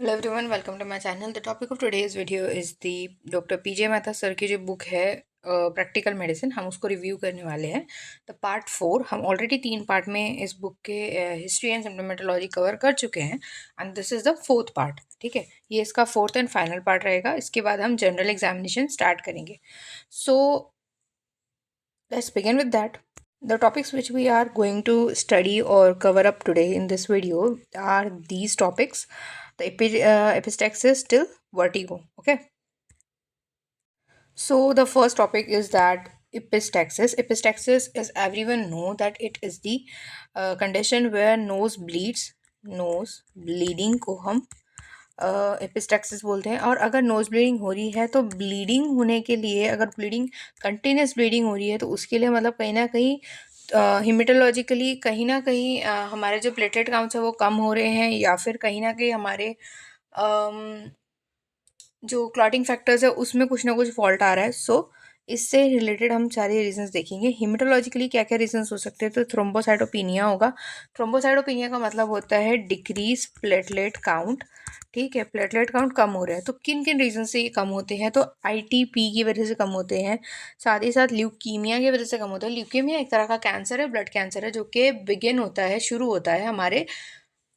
Hello everyone, welcome to my channel. The topic of today's video is the doctor PJ Mehta sir की जो book है practical medicine, हम उसको review करने वाले हैं। द पार्ट 4, हम ऑलरेडी 3 पार्ट में इस बुक के हिस्ट्री एंड सिम्प्टोमेटोलॉजी कवर कर चुके हैं and this is the 4th part. ठीक है, ये इसका 4th एंड फाइनल पार्ट रहेगा। इसके बाद हम जनरल एग्जामिनेशन स्टार्ट करेंगे। So let's begin with that. The topics which we are going to study or cover up today in this video are these topics: the epistaxis till vertigo. Okay. So the first topic is that epistaxis. Epistaxis, as everyone know, that it is the condition where nose bleeds. Nose bleeding को हम epistaxis बोलते हैं। और अगर nose bleeding हो रही है तो ब्लीडिंग होने के लिए, अगर ब्लीडिंग कंटिन्यूस ब्लीडिंग हो रही है तो उसके लिए मतलब कहीं ना कहीं हिमेटोलॉजिकली कहीं ना कहीं हमारे जो प्लेटलेट काउंट्स है वो कम हो रहे हैं, या फिर कहीं ना कहीं हमारे जो क्लॉटिंग फैक्टर्स है उसमें कुछ ना कुछ फॉल्ट आ रहा है। सो इससे रिलेटेड हम सारे रीजंस देखेंगे। हिमेटोलॉजिकली क्या क्या रीजंस हो सकते हैं, तो थ्रोम्बोसाइटोपिनिया होगा। थ्रोम्बोसाइटोपिनिया का मतलब होता है डिक्रीज प्लेटलेट काउंट। ठीक है, प्लेटलेट काउंट कम हो रहा है तो किन किन रीजन से ये कम होते हैं, तो आईटीपी की वजह से कम होते हैं, साथ ही साथ ल्यूकीमिया की वजह से कम होता है। ल्यूकीमिया एक तरह का कैंसर है, ब्लड कैंसर है, जो कि बिगिन होता है, शुरू होता है हमारे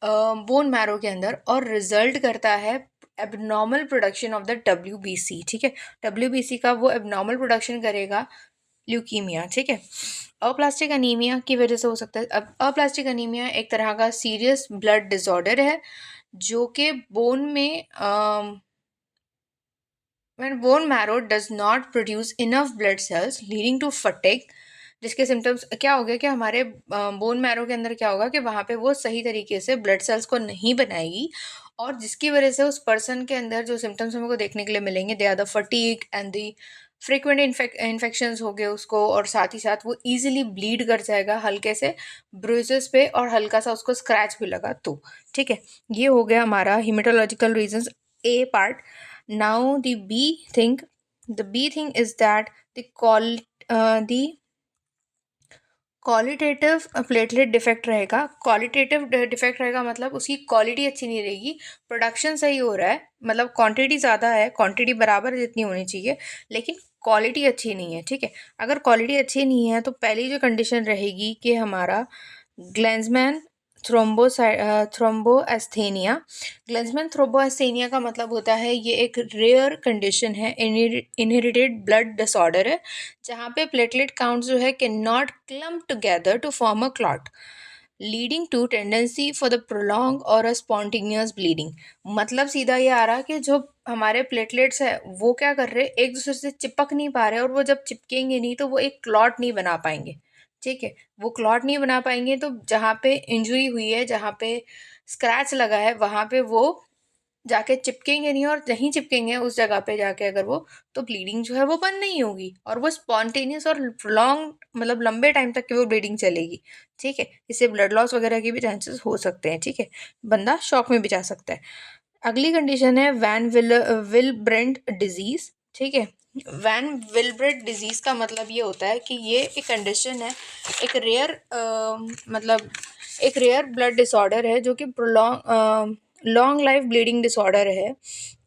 बोन मैरो के अंदर और रिजल्ट करता है abnormal production of the WBC. ठीक है, डब्ल्यूबीसी का वो एबनॉर्मल प्रोडक्शन करेगा ल्यूकीमिया। ठीक है, अप्लास्टिक अनीमिया की वजह से हो सकता है। अब अप्लास्टिक अनीमिया एक तरह का सीरियस ब्लड डिसऑर्डर है जो कि बोन में when bone marrow does not produce enough blood cells leading to fatigue, जिसके सिम्टम्स क्या हो गया कि हमारे बोन मैरो के अंदर क्या होगा कि वहाँ पे वो सही तरीके से ब्लड सेल्स को नहीं बनाएगी, और जिसकी वजह से उस पर्सन के अंदर जो सिम्टम्स हमको देखने के लिए मिलेंगे, they are the fatigue and the frequent infections हो गए उसको, और साथ ही साथ वो इजीली ब्लीड कर जाएगा हल्के से ब्रूइसेस पे, और हल्का सा उसको स्क्रैच भी लगा तो। ठीक है, ये हो गया हमारा haematological reasons A part. Now the B thing is that the qualitative platelet defect रहेगा। क्वालिटेटिव डिफेक्ट रहेगा मतलब उसकी क्वालिटी अच्छी नहीं रहेगी। प्रोडक्शन सही हो रहा है, मतलब क्वांटिटी ज़्यादा है, क्वांटिटी बराबर है जितनी होनी चाहिए, लेकिन क्वालिटी अच्छी नहीं है। ठीक है, अगर क्वालिटी अच्छी नहीं है तो पहली जो कंडीशन रहेगी कि हमारा ग्लेंजमैन थ्रोम्बोएस्थेनिया। ग्लेंजमैन थ्रोम्बोएस्थेनिया का मतलब होता है ये एक रेयर कंडीशन है, इनहेरिटेड ब्लड डिसऑर्डर है, जहाँ पे प्लेटलेट काउंट जो है can not clump together to form a clot leading to tendency for the prolong और अ स्पॉन्टेनियस ब्लीडिंग। मतलब सीधा ये आ रहा कि जो हमारे प्लेटलेट्स है वो क्या कर रहे हैं, एक दूसरे से चिपक नहीं पा रहे, और वो जब चिपकेंगे नहीं तो वो एक क्लॉट नहीं बना पाएंगे। ठीक है, वो क्लॉट नहीं बना पाएंगे तो जहाँ पे इंजरी हुई है, जहाँ पे स्क्रैच लगा है, वहाँ पे वो जाके चिपकेंगे नहीं, और नहीं चिपकेंगे उस जगह पे जाके अगर वो, तो ब्लीडिंग जो है वो बंद नहीं होगी, और वो स्पॉन्टेनियस और लॉन्ग मतलब लंबे टाइम तक की वो ब्लीडिंग चलेगी। ठीक है, इससे ब्लड लॉस वगैरह के भी चांसेस हो सकते हैं। ठीक है, बंदा शॉक में भी जा सकता है। अगली कंडीशन है वैन विलब्रेंट डिजीज। ठीक है, वैन विलब्रेंट डिजीज का मतलब ये होता है कि ये एक कंडीशन है, एक रेयर मतलब एक रेयर ब्लड डिसऑर्डर है जो कि लॉन्ग लाइफ ब्लीडिंग डिसऑर्डर है,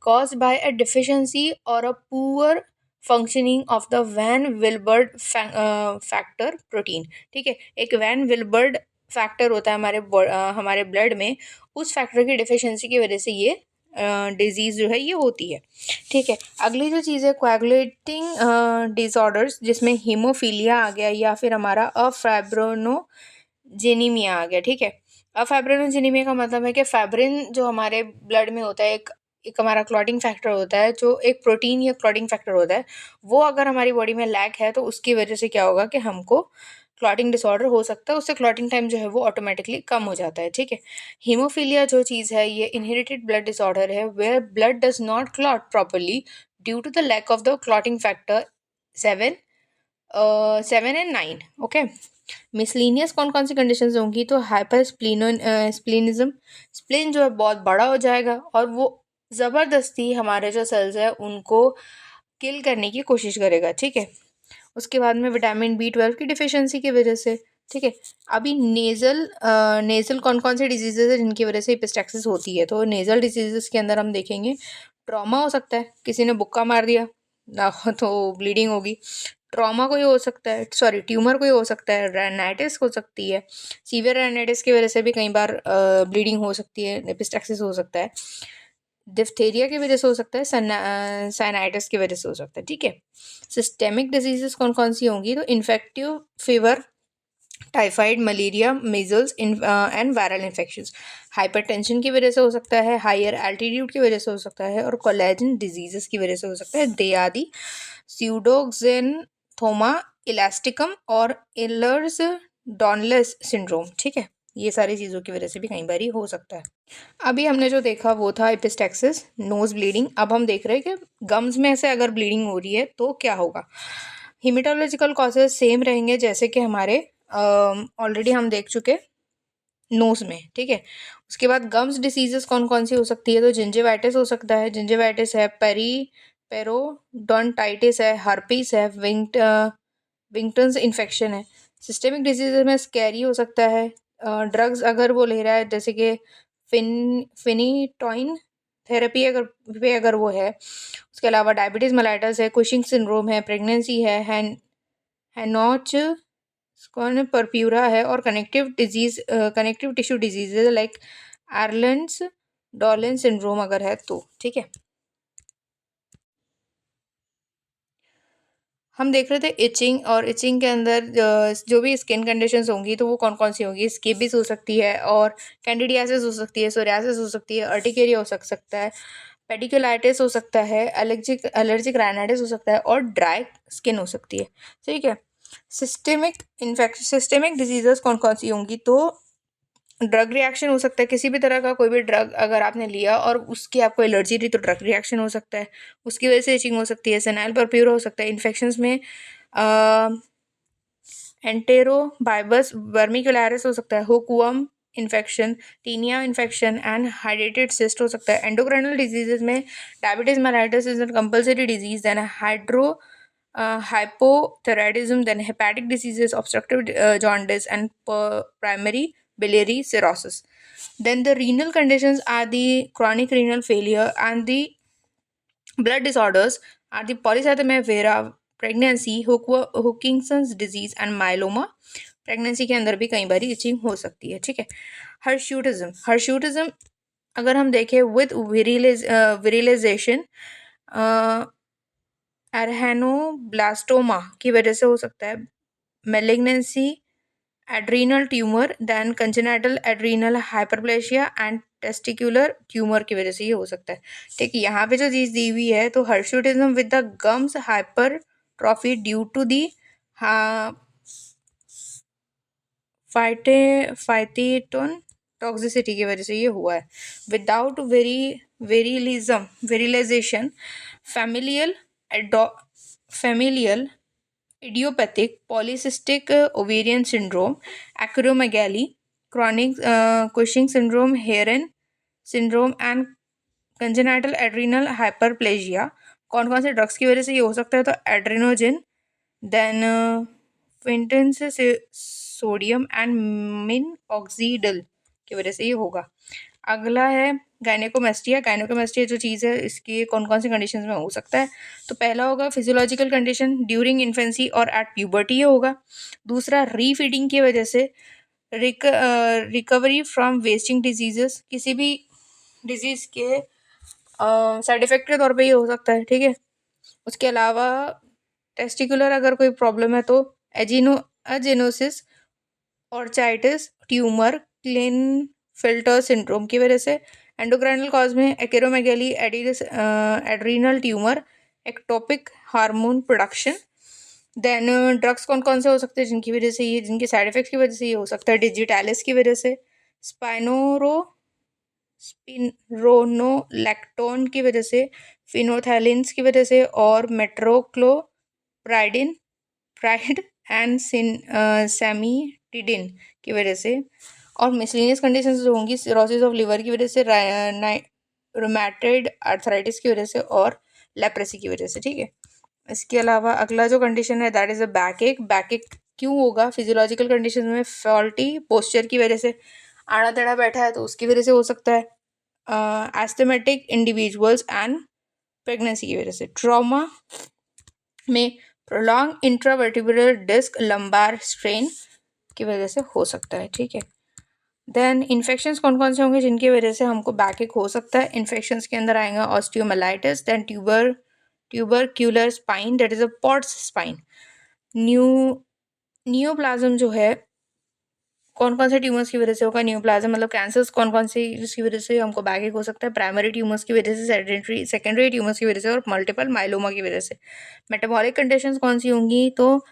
कॉज्ड बाय अ डिफिशिएंसी और a poor functioning of the von Willebrand factor protein. ठीक है, एक वैन विलबर्ड फैक्टर होता है हमारे ब्लड में, उस फैक्टर की डिफिशिएंसी की वजह से ये डिजीज़ जो है ये होती है। ठीक है, अगली जो चीज़ है कोएगुलेटिंग डिसऑर्डर्स, जिसमें हीमोफीलिया आ गया, या फिर हमारा अफाइब्रोनोजेनीमिया आ गया। ठीक है, अफाइब्रोनोजेनीमिया का मतलब है कि फैब्रिन जो हमारे ब्लड में होता है, एक हमारा क्लॉटिंग फैक्टर होता है, जो एक प्रोटीन या क्लॉटिंग फैक्टर होता है, वो अगर हमारी बॉडी में लैक है तो उसकी वजह से क्या होगा कि हमको क्लॉटिंग डिसऑर्डर हो सकता है, उससे क्लॉटिंग टाइम जो है वो ऑटोमेटिकली कम हो जाता है। ठीक है, हीमोफीलिया जो चीज़ है ये इनहेरिटेड ब्लड डिसऑर्डर है where blood does not clot properly due to the lack of the clotting factor 7 and 9। Okay, miscellaneous कौन कौन सी कंडीशंस होंगी, तो हाइपर स्प्लीनिज्म, स्प्लीन जो है बहुत बड़ा हो जाएगा और वो ज़बरदस्ती हमारे जो सेल्स है उनको किल करने की कोशिश करेगा। ठीक है, उसके बाद में विटामिन B12 की डिफिशियंसी की वजह से ठीक है। अभी नेज़ल कौन कौन से डिजीजेज है जिनकी वजह से एपिस्टैक्सिस होती है, तो नेज़ल डिजीजेस के अंदर हम देखेंगे ट्रॉमा हो सकता है, किसी ने बुक्का मार दिया ना तो ब्लीडिंग होगी। ट्रॉमा कोई हो सकता है, सॉरी ट्यूमर कोई हो सकता है, रेनाइटिस हो सकती है, सीवियर रेनाइटिस की वजह से भी कई बार ब्लीडिंग हो सकती है, एपिस्टैक्सिस हो सकता है, डिफ्थेरिया की वजह से हो सकता है, साइनाइटिस की वजह से हो सकता है। ठीक है। सिस्टेमिक डिजीजेस कौन कौन सी होंगी, तो infective fever, typhoid, malaria, measles and viral infections. Hypertension की वजह से हो सकता है, हायर एल्टीट्यूड की वजह से हो सकता है, और कोलेजन डिजीजेस की वजह से हो सकता है। दयादी, स्यूडोक्सिनथोमा इलास्टिकम और एलर्स डॉनलेस सिंड्रोम। ठीक है, ये सारी चीज़ों की वजह से भी कई बार हो सकता है। अभी हमने जो देखा वो था एपिस्टैक्सिस, नोज ब्लीडिंग। अब हम देख रहे हैं कि गम्स में से अगर ब्लीडिंग हो रही है तो क्या होगा। हिमेटोलॉजिकल कॉजेज सेम रहेंगे जैसे कि हमारे ऑलरेडी हम देख चुके नोज में। ठीक है। उसके बाद गम्स डिसीजेस कौन कौन सी हो सकती है, तो जिंजिवाइटिस हो सकता है, जिंजिवाइटिस है, पेरोडोंटाइटिस है, हर्पीस है, विंगटन्स इन्फेक्शन है। सिस्टेमिक डिजीज में स्कैरी हो सकता है, ड्रग्स अगर वो ले रहा है जैसे कि फिनिटोइन थेरेपी अगर वो है। उसके अलावा डायबिटीज़ मेलाइटस है, कुशिंग सिंड्रोम है, प्रेगनेंसी है, हैनॉच कौन परप्यूरा है, और connective tissue disease like Ehlers Danlos syndrome अगर है तो। ठीक है। हम देख रहे थे इचिंग, और इचिंग के अंदर जो भी स्किन कंडीशंस होंगी तो वो कौन कौन सी होंगी, स्केबिस हो सकती है, और कैंडिडियासिस हो सकती है, सोरियासिस हो सकती है, अर्टिकेरिया हो सकता है, पेडिकुलाइटिस हो सकता है, एलर्जिक राइनाइटिस हो सकता है, और ड्राई स्किन हो सकती है। ठीक है। सिस्टेमिक डिजीजेस कौन कौन सी होंगी, तो ड्रग रिएक्शन हो सकता है, किसी भी तरह का कोई भी ड्रग अगर आपने लिया और उसकी आपको एलर्जी रही तो ड्रग रिएक्शन हो सकता है, उसकी वजह से इचिंग हो सकती है। सेनाइल परप्यूरा हो सकता है। इन्फेक्शंस में एंटेरोबाइबस वर्मिकुलरिस हो सकता है, hookworm infection, tinea infection and hydrated cyst हो सकता है। एंडोक्राइनल डिजीजेज में diabetes mellitus is an compulsory disease, then hypothyroidism, then hepatic diseases, obstructive jaundice, and primary biliary cirrhosis. Then the renal conditions are the chronic renal failure, and the blood disorders are the polycythemia vera, pregnancy, Huntington's disease and myeloma. Pregnancy के अंदर भी कई बार etching हो सकती है। ठीक है। हर्शूटिज्म अगर हम देखें विद विरिलाइजेशन एरहेनोब्लास्टोमा की वजह से हो सकता है। Malignancy, adrenal tumour, then congenital adrenal hyperplasia and testicular tumour की वजह से ये हो सकता है। ठीक है। यहाँ पे जो चीज़ दी हुई है तो hirsutism with the gums hypertrophy due to the phenytoin toxicity की वजह से ये हुआ है। Without virilization familial idiopathic polycystic ovarian syndrome, acromegaly, chronic Cushing syndrome, Heron syndrome and congenital adrenal hyperplasia। कौन कौन से ड्रग्स की वजह से ये हो सकता है, तो एड्रेनोजिन, देन फिंटेंस सोडियम एंड मिन ऑक्सीडल की वजह से ये होगा। अगला है गायनेकोमेस्टिया जो चीज़ है इसकी कौन कौन सी कंडीशंस में हो सकता है, तो पहला होगा फिजियोलॉजिकल कंडीशन ड्यूरिंग इन्फेंसी और एट प्यूबर्टी ये होगा। दूसरा रीफीडिंग की वजह से, रिकवरी फ्रॉम वेस्टिंग डिजीजेस, किसी भी डिजीज़ के साइड इफ़ेक्ट के तौर पे ये हो सकता है। ठीक है। उसके अलावा टेस्टिकुलर अगर कोई प्रॉब्लम है तो agenesis, orchitis, tumour, Klinefelter syndrome की वजह से। एंडोक्राइनल कॉज में acromegaly, adrenal tumour, ectopic hormone production. Then drugs कौन कौन से हो सकते हैं जिनकी वजह से ये, जिनके साइड इफेक्ट्स की वजह से ये हो सकता है, डिजिटैलिस की वजह से, स्पिरोनोलैक्टोन की वजह से, फिनोथैलिन्स की वजह से, और मेट्रोक्लोप्राइडिन प्राइड एंड सेमीटिडिन की वजह से। और मिसलिनियस कंडीशंस जो होंगी सिरोसिस ऑफ लिवर की वजह से, रोमैटॉइड आर्थराइटिस की वजह से, और लेप्रेसी की वजह से। ठीक है। इसके अलावा अगला जो कंडीशन है दैट इज़ अ बैक एक क्यों होगा? फिजियोलॉजिकल कंडीशन में फॉल्टी पोस्चर की वजह से, आड़ा टेढ़ा बैठा है तो उसकी वजह से हो सकता है, एस्थमेटिक इंडिविजुअल्स एंड प्रेगनेंसी की वजह से, ट्रॉमा में प्रोलॉन्ग इंट्रावर्टिब्रल डिस्क लंबार स्ट्रेन की वजह से हो सकता है। ठीक है, देन इन्फेक्शंस कौन कौन से होंगे जिनकी वजह से हमको बैक एक हो सकता है? इन्फेक्शंस के अंदर आएगा osteomyelitis, then tubercular spine, that is a Pott's spine, new neoplasm जो है कौन कौन से ट्यूमर्स की वजह से होगा? नियोप्लाज्म मतलब कैंसर्स कौन कौन से जिसकी वजह से हमको बैक हो सकता है? प्राइमरी ट्यूमर्स की वजह से, सेकेंडरी ट्यूमर्स की वजह से और मल्टीपल माइलोमा की वजह से। मेटाबॉलिक कंडीशंस कौन सी होंगी? तो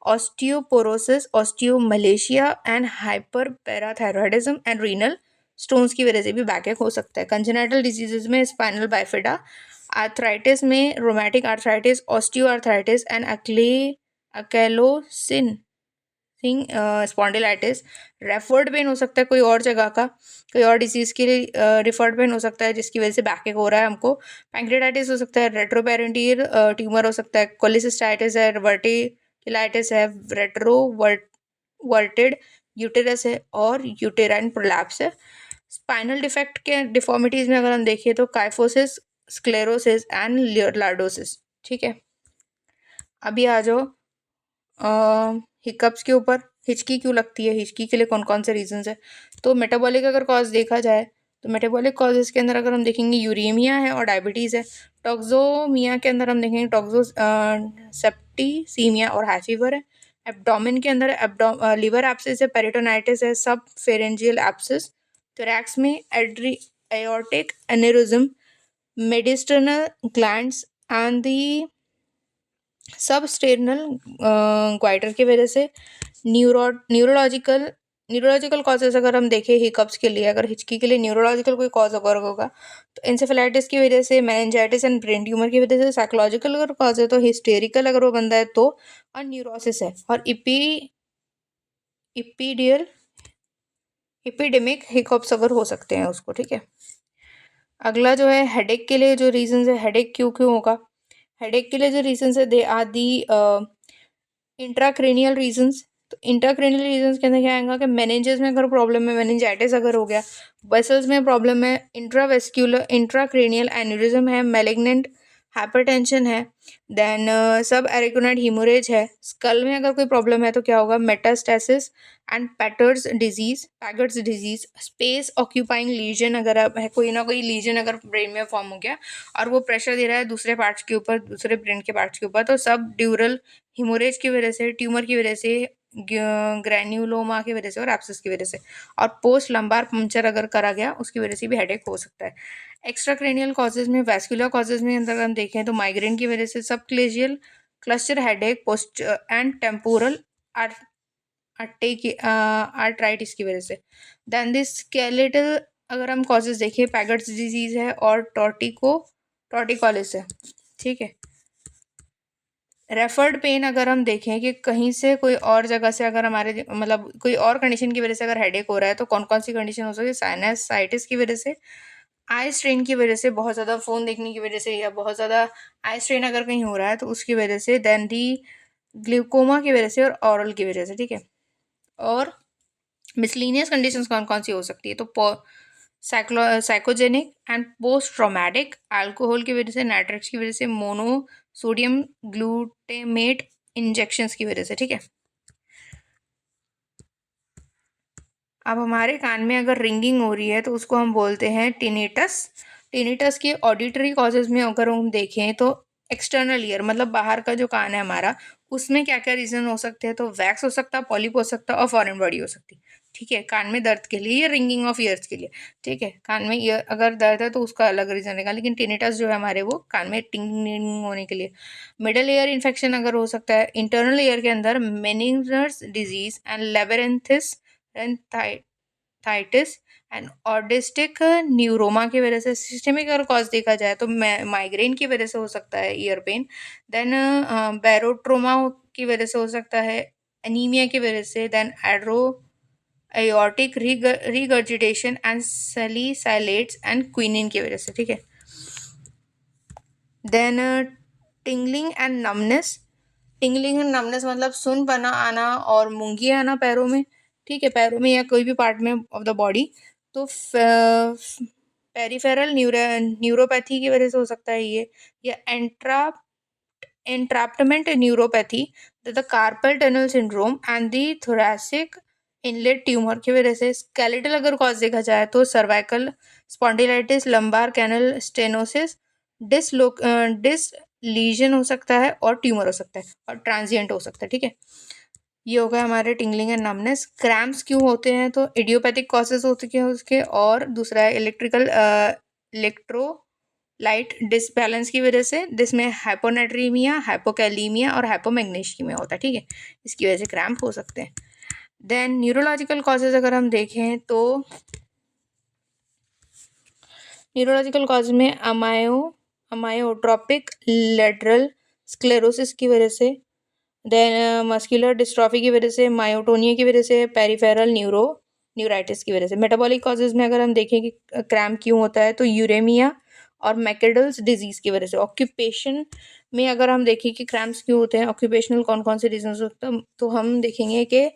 osteoporosis, osteomalacia and hyperparathyroidism and renal stones की वजह से भी बैक हो सकता है। कंजेनाइटल डिजीजेज में स्पाइनल बाइफिडा, आर्थराइटिस में rheumatoid arthritis, osteoarthritis and ankylosing spondylitis, referred pain हो सकता है कोई और जगह का, कोई और डिजीज के लिए रिफर्ड पेन हो सकता है जिसकी वजह से बैक हो रहा है हमको। पैंक्रेटाइटिस हो सकता है, रेट्रोपेरेंटियल ट्यूमर हो सकता है, कोलिसिस्टाइटिस है, वर्टिकुलाइटिस है, वर्टेड यूटेरस है और यूटेराइन प्रोलैप्स है। स्पाइनल डिफेक्ट के डिफॉर्मिटीज में अगर हम देखें तो काइफोसिस, स्क्लेरोसिस एंड लॉर्डोसिस। ठीक है, अभी आ जाओ हिकअप्स के ऊपर। हिचकी क्यों लगती है? हिचकी के लिए कौन कौन से रीजंस है? तो मेटाबॉलिक अगर कॉज देखा जाए तो मेटाबॉलिक कॉजेज के अंदर अगर हम देखेंगे यूरेमिया है और डायबिटीज़ है। टॉक्सोमिया के अंदर हम देखेंगे टॉक्सो सेप्टिसीमिया और हाई फीवर है। एब्डोमेन के अंदर लिवर एब्सिस है, पेरिटोनाइटिस है, सब फेरेंजियल एब्सिस। थोरैक्स में aortic aneurysm, mediastinal glands and the substernal goitre की वजह से। न्यूरोलॉजिकल कॉजेज अगर हम देखें हिकअप्स के लिए, अगर हिचकी के लिए न्यूरोलॉजिकल कोई कॉज अगर होगा तो इंसेफेलाइटिस की वजह से, मेनिंजाइटिस एंड ब्रेन ट्यूमर की वजह से। साइकोलॉजिकल अगर कॉज है तो हिस्टेरिकल अगर वो बंदा है तो, और न्यूरोसिस है, और इपीडियल इपिडेमिक हिकअप्स अगर हो सकते हैं उसको। ठीक है, अगला जो है हेडेक के लिए जो रीजंस है, हेडेक क्यों क्यों होगा? हेडेक के लिए जो रीजंस है they are the intracranial reasons. तो इंट्राक्रेनियल रीजंस के अंदर क्या आएगा कि मेनिंजेस में अगर प्रॉब्लम है, मेनिंजाइटिस अगर हो गया, वेसल्स में प्रॉब्लम है, इंट्राक्रेनियल एन्यूरिज्म है, मैलिग्नेंट हाइपरटेंशन है, देन सब एरिकोनाइड हीमोरेज है। स्कल में अगर कोई प्रॉब्लम है तो क्या होगा? Metastasis and Paget's disease, space occupying lesion अगर है, कोई ना कोई लीजन अगर ब्रेन में फॉर्म हो गया और वो प्रेशर दे रहा है दूसरे पार्ट्स के ऊपर, दूसरे ब्रेन के पार्ट्स के ऊपर, तो सब ड्यूरल हिमोरेज की वजह से, ट्यूमर की वजह से, ग्रैन्युलोमा की वजह से और एब्सिस की वजह से, और पोस्ट लंबार पंक्चर अगर करा गया उसकी वजह से भी हेडेक हो सकता है। एक्स्ट्रा क्रेनियल कॉजेज में, वैस्कुलर कॉजेज में अगर हम देखें तो माइग्रेन की वजह से, सब क्लेजियल cluster headache, post and temporal arteritis की वजह से। देन दिस स्केलेटल अगर हम कॉजेज देखें, पैगर्स डिजीज है और टॉर्टिकोलिस है। ठीक है, रेफर्ड पेन अगर हम देखें कि कहीं से कोई और जगह से अगर हमारे मतलब कोई और कंडीशन की वजह से अगर हेडेक हो रहा है तो कौन कौन सी कंडीशन हो सकती है? साइनसाइटिस की वजह से, आई स्ट्रेन की वजह से, बहुत ज़्यादा फ़ोन देखने की वजह से, या बहुत ज़्यादा आई स्ट्रेन अगर कहीं हो रहा है तो उसकी वजह से, देन दी ग्लूकोमा की वजह से और ऑरल की वजह से। ठीक है, और मिसलीनियस कंडीशंस कौन कौन सी हो सकती है? तो psychogenic and post traumatic, alcohol की वजह से, नाइट्रेट्स की वजह से, मोनो सोडियम ग्लूटेमेट इंजेक्शंस की वजह से। ठीक है, अब हमारे कान में अगर रिंगिंग हो रही है तो उसको हम बोलते हैं टिनिटस। टिनिटस के ऑडिटरी कॉजेज में अगर हम देखें तो एक्सटर्नल ईयर मतलब बाहर का जो कान है हमारा, उसमें क्या क्या रीज़न हो सकते हैं? तो वैक्स हो सकता है, पॉलिप हो सकता है और फॉरेन बॉडी हो सकती है। ठीक है, कान में दर्द के लिए या रिंगिंग ऑफ ईयर्स के लिए। ठीक है, कान में ईयर अगर दर्द है तो उसका अलग रीज़न रहेगा, लेकिन टिनिटस जो है हमारे वो कान में टिंगिंग होने के लिए। मिडल ईयर इन्फेक्शन अगर हो सकता है, इंटरनल ईयर के अंदर मेनिंजर्स डिजीज एंड लेबरेंथिस थाइटिस एंड ऑर्डिस्टिक न्यूरोमा की वजह से। सिस्टेमिक अगर कॉज देखा जाए तो माइग्रेन की वजह से हो सकता है ईयर पेन, देन बैरोट्रोमा की वजह से हो सकता है, एनीमिया की वजह से, then aortic regurgitation and salicylates and quinine की वजह से। ठीक है, then tingling and numbness, tingling and numbness मतलब सुनपना आना और मूंगी आना पैरों में, ठीक है, पैरों में या कोई भी पार्ट में ऑफ द बॉडी। तो पेरिफेरल न्यूरोपैथी की वजह से हो सकता है ये, या entrapment neuropathy, the carpal tunnel syndrome and the thoracic inlet tumor की वजह से। स्केलेटल अगर कॉज देखा जाए तो cervical spondylitis, lumbar canal stenosis, disc lesion हो सकता है और ट्यूमर हो सकता है और ट्रांजिएंट हो सकता है, ठीक है। ये हो गया हमारे टिंगलिंग एंड नमनेस। क्रैम्प्स क्यों होते हैं, तो इडियोपैथिक कॉजेज होते हैं उसके, और दूसरा है इलेक्ट्रोलाइट डिसबैलेंस की वजह से, जिसमें हाइपोनेट्रीमिया, हाइपोकैलीमिया और हाइपोमैग्नीशियमिया होता है, ठीक है, इसकी वजह से क्रैम्प हो सकते हैं। देन न्यूरोलॉजिकल कॉजेज अगर हम देखें तो न्यूरोलॉजिकल कॉज में अमायोट्रोपिक लेटरल स्क्लेरोसिस की वजह से, देन मस्कुलर डिस्ट्रॉफी की वजह से, मायोटोनिया की वजह से, पेरिफेरल न्यूराइटिस की वजह से। मेटाबॉलिक कॉजेज में अगर हम देखें कि क्रैम्प क्यों होता है, तो यूरेमिया और मैकेडल्स डिजीज की वजह से। ऑक्यूपेशन में अगर हम देखें कि क्रैम्प्स क्यों होते हैं, ऑक्यूपेशनल कौन कौन से रीजन होते हैं, तो हम देखेंगे कि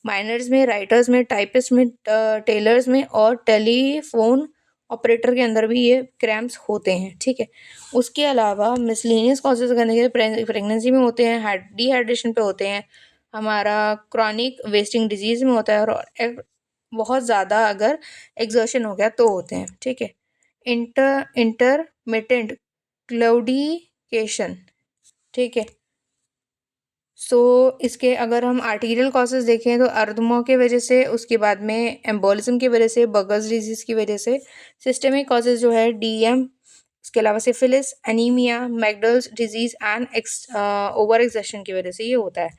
माइनर्स में, राइटर्स में, टाइपिस्ट में, टेलर्स में और टेलीफोन ऑपरेटर के अंदर भी ये क्रैम्प्स होते हैं, ठीक है। उसके अलावा मिसलेनियस कॉजेज करने के प्रेगनेंसी में होते हैं, डिहाइड्रेशन पे होते हैं, हमारा क्रॉनिक वेस्टिंग डिजीज में होता है, और बहुत ज़्यादा अगर एक्सर्शन हो गया तो होते हैं, ठीक है। इंटरमिटेंट क्लाउडिकेशन, ठीक है। सो इसके अगर हम आर्टीरियल कॉजेज देखें तो अर्थमो के वजह से, उसके बाद में एम्बोलिज्म की वजह से, बर्गर्स डिजीज की वजह से। सिस्टमिक कॉजेज जो है डीएम, उसके अलावा सिफिलिस, एनीमिया, मैकडल्स डिजीज एंड ओवर एक्सर्शन की वजह से ये होता है।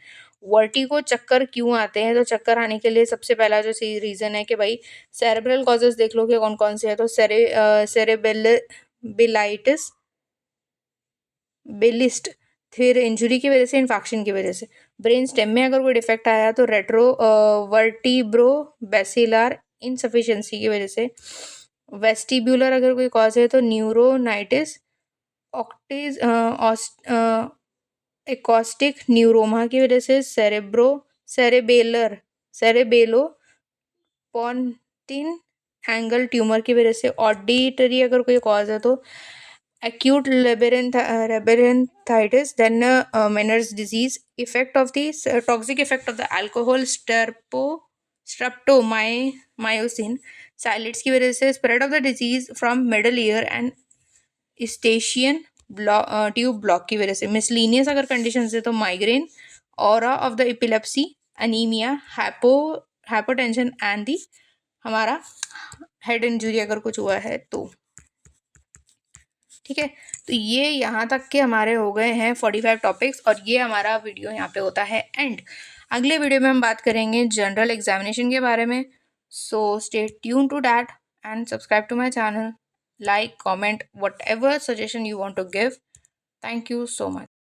वर्टिगो, चक्कर क्यों आते हैं, तो चक्कर आने के लिए सबसे पहला जो रीज़न है कि भाई सेरेब्रल कॉजेज देख लो कि कौन कौन से है, तो सेरेबेलाइटिस, बेलिस्ट, फिर इंजुरी की वजह से, इन्फेक्शन की वजह से। ब्रेन स्टेम में अगर कोई डिफेक्ट आया तो वर्टिब्रो बेसिलर इनसफिशिएंसी की वजह से। वेस्टिब्यूलर अगर कोई कॉज है तो न्यूरोनाइटिस, ऑक्टिज एकॉस्टिक न्यूरोमा की वजह से। सेरेबेलो पॉन्टिन एंगल ट्यूमर की वजह से। ऑडिटरी अगर कोई कॉज है तो acute labyrinthitis, then Meniere's disease, effect of the toxic effect of the alcohol, streptomycin, साइलेट्स की वजह से। Spread of the disease from middle ear and eustachian tube block की वजह से। मिसलीनियस अगर कंडीशन है तो migraine, aura of the epilepsy, anaemia, hypotension and the हमारा हेड इंजरी अगर कुछ हुआ है तो, ठीक है। तो ये यहाँ तक के हमारे हो गए हैं 45 टॉपिक्स, और ये हमारा वीडियो यहाँ पे होता है एंड। अगले वीडियो में हम बात करेंगे जनरल एग्जामिनेशन के बारे में। So stay tune to that and subscribe to my channel, like, comment, whatever suggestion you want to give. Thank you so much.